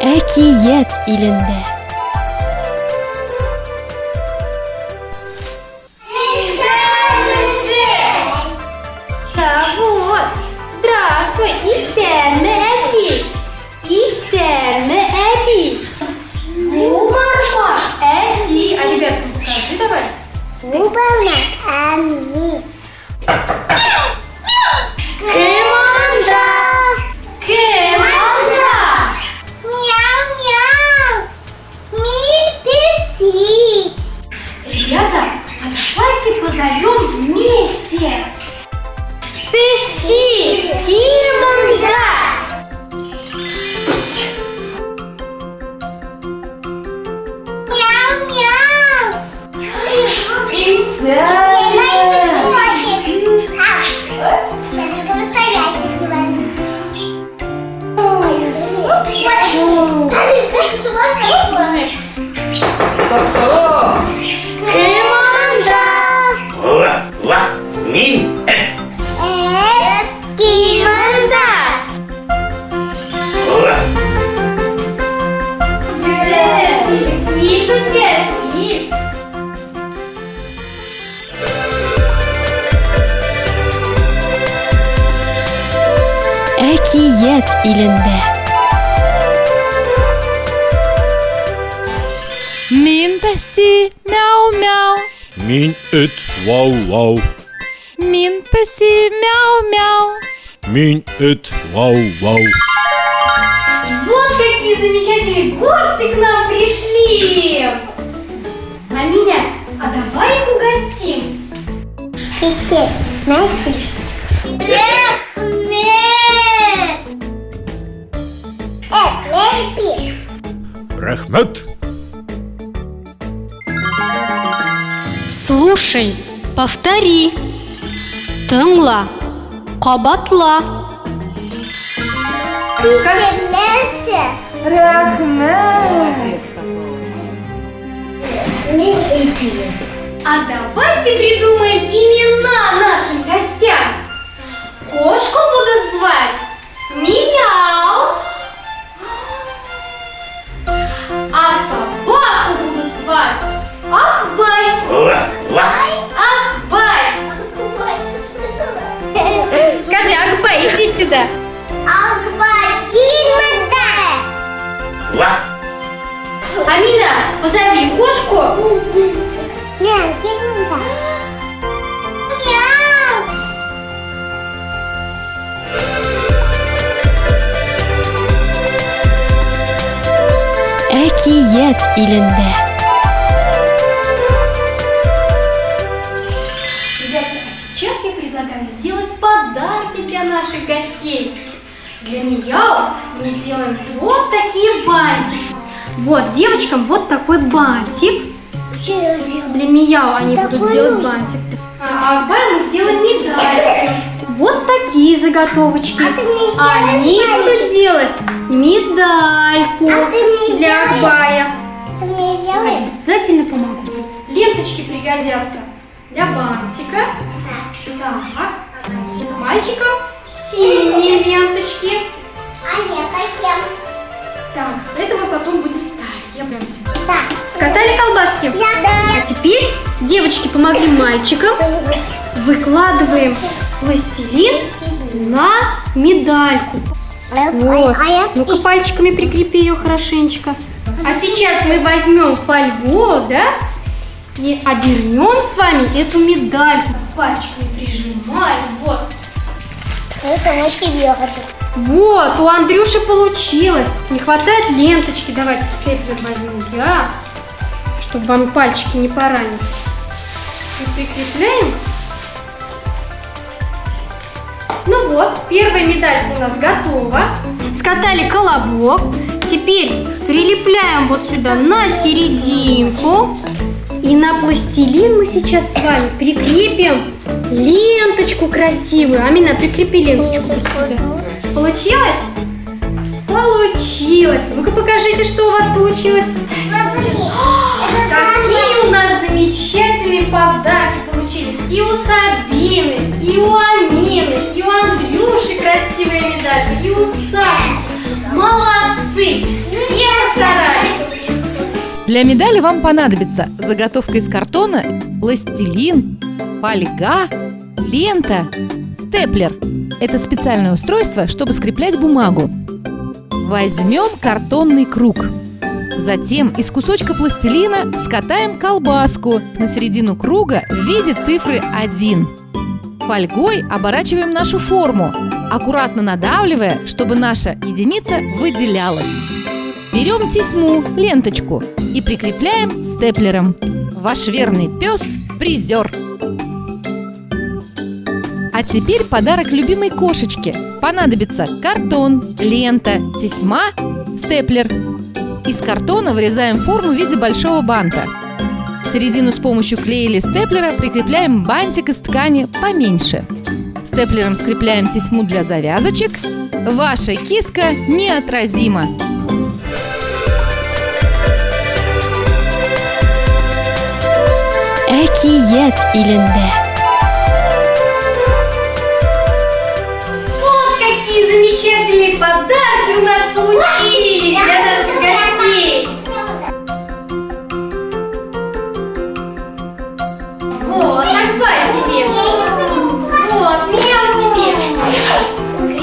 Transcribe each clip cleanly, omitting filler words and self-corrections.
Әкият илендә. Вот, здравствуй, исәнме әби? Исәнме әби? Умарма әби. А, ребят, скажи давай. Умарма әби. Команда. Команда. Мяу-мяу. Ми-пи-си. Ребята, а давайте позовем вместе. Писи, команда. Мяу-мяу. Әкият илендә. Мин пәси мяу-мяу. Мин эт вау-вау. Мин пәси мяу-мяу. Мин эт вау-вау. Вот какие замечательные гости к нам пришли! Аминя, а давай их угостим? Писи, Месси. Эхмед. Рахмет. Слушай, повтори. Тыңла, қабатла. Писи, Месси. Рахмет! А давайте придумаем имена нашим гостям. Кошку будут звать Мяу, а собаку будут звать Акбай. Акбай! Скажи, Акбай, иди сюда. Амина, позови кошку. Әкият илендә. Ребята, а сейчас я предлагаю сделать подарки для наших гостей. Для Мяу мы сделаем вот такие бантики. Вот, девочкам вот такой бантик. Для Мяу они будут делать бантик. А Акбаю мы сделаем медальки. Вот такие заготовочки. Они будут делать медальку для Акбая. Обязательно помогу. Ленточки пригодятся для бантика. Так, мальчикам синие ленточки. Так, это мы потом будем ставить. Я прям сюда. Скатали колбаски? А теперь девочки помогли мальчикам. Выкладываем пластилин на медальку. Вот. Ну-ка пальчиками прикрепи ее хорошенечко. А сейчас мы возьмем фольгу, да? И обернем с вами эту медальку. Пальчиками прижимаем. Вот. Это мы себе хочу. Вот, у Андрюши получилось. Не хватает ленточки. Давайте степлер возьмем я, чтобы вам пальчики не поранить. И прикрепляем. Ну вот, первая медалька у нас готова. Скатали колобок. Теперь прилепляем вот сюда на серединку. И на пластилин мы сейчас с вами прикрепим ленточку красивую. Амина, прикрепи ленточку вот сюда. Получилось? Получилось. Ну-ка покажите, что у вас получилось. Какие у нас замечательные подарки получились. И у Сабины, и у Амины, и у Андрюши красивые медальки, и у Саши. Молодцы! Все Для медали вам понадобится заготовка из картона, пластилин, фольга, лента, степлер. Это специальное устройство, чтобы скреплять бумагу. Возьмем картонный круг. Затем из кусочка пластилина скатаем колбаску на середину круга в виде цифры 1. Фольгой оборачиваем нашу форму, аккуратно надавливая, чтобы наша единица выделялась. Берем тесьму, ленточку и прикрепляем степлером. Ваш верный пес – призер. А теперь подарок любимой кошечке. Понадобится картон, лента, тесьма, степлер. Из картона вырезаем форму в виде большого банта. В середину с помощью клея или степлера прикрепляем бантик из ткани поменьше. Степлером скрепляем тесьму для завязочек. Ваша киска неотразима. Әкият илендә. Вот какие замечательные подарки у нас получились для наших гостей. Вот, такая тебе. Вот, мяу тебе.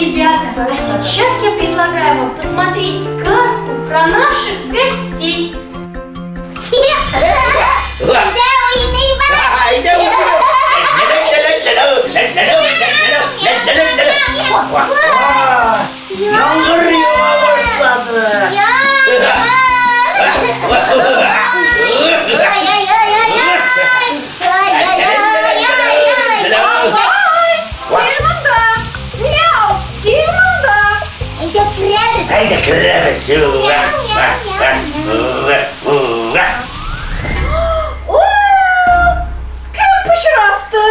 Ребята, а сейчас я предлагаю вам посмотреть сказку про наших гостей. Yağmur yağmaya başladı. Haydi kırarız. Kim pışırattı?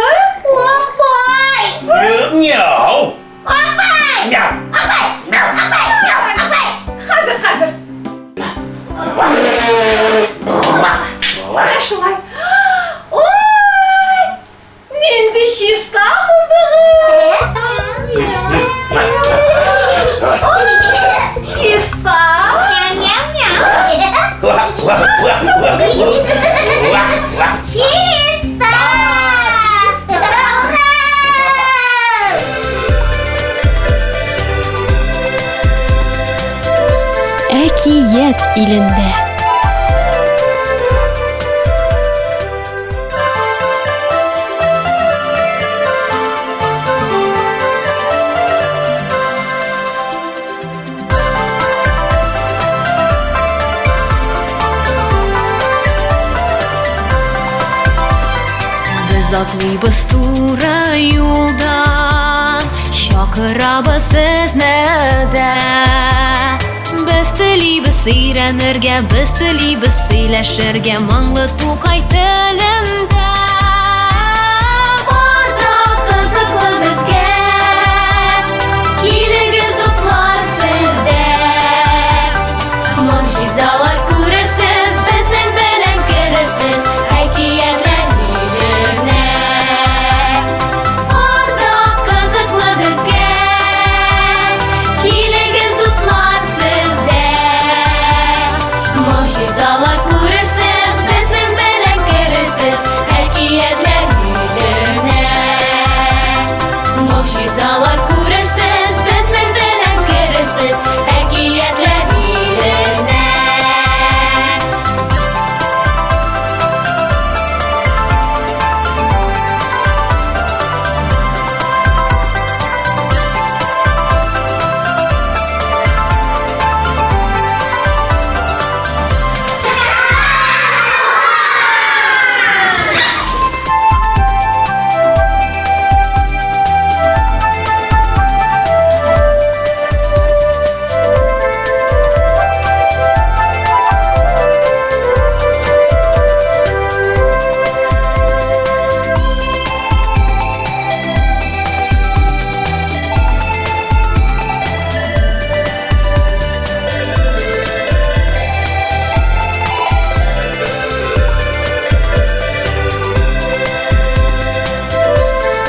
Miau. Miau. Hazır. Başlay. Oy! Мен де шиста Шиста. Әкият илендә. Без атлыйбыз тура юлдан, чакырабыз сезне дә. Без телибез өйрәнергә, без телибез сөйләшергә, моңлы Тукай телендә. Барда кызыклы безгә, килегез дуслар сездә. Могҗизалар күрерсез, безнең белән керерсез, әкиятләр иленә. Барда кызыклы безгә, килегез дуслар сездә. Могҗизалар күрерсез, безнең белән керерсез, әкиятләр иленә. Могҗизалар күрерсез, безнең белән керерсез, әкиятләр иленә.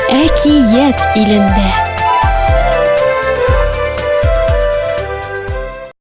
Әкият илендә.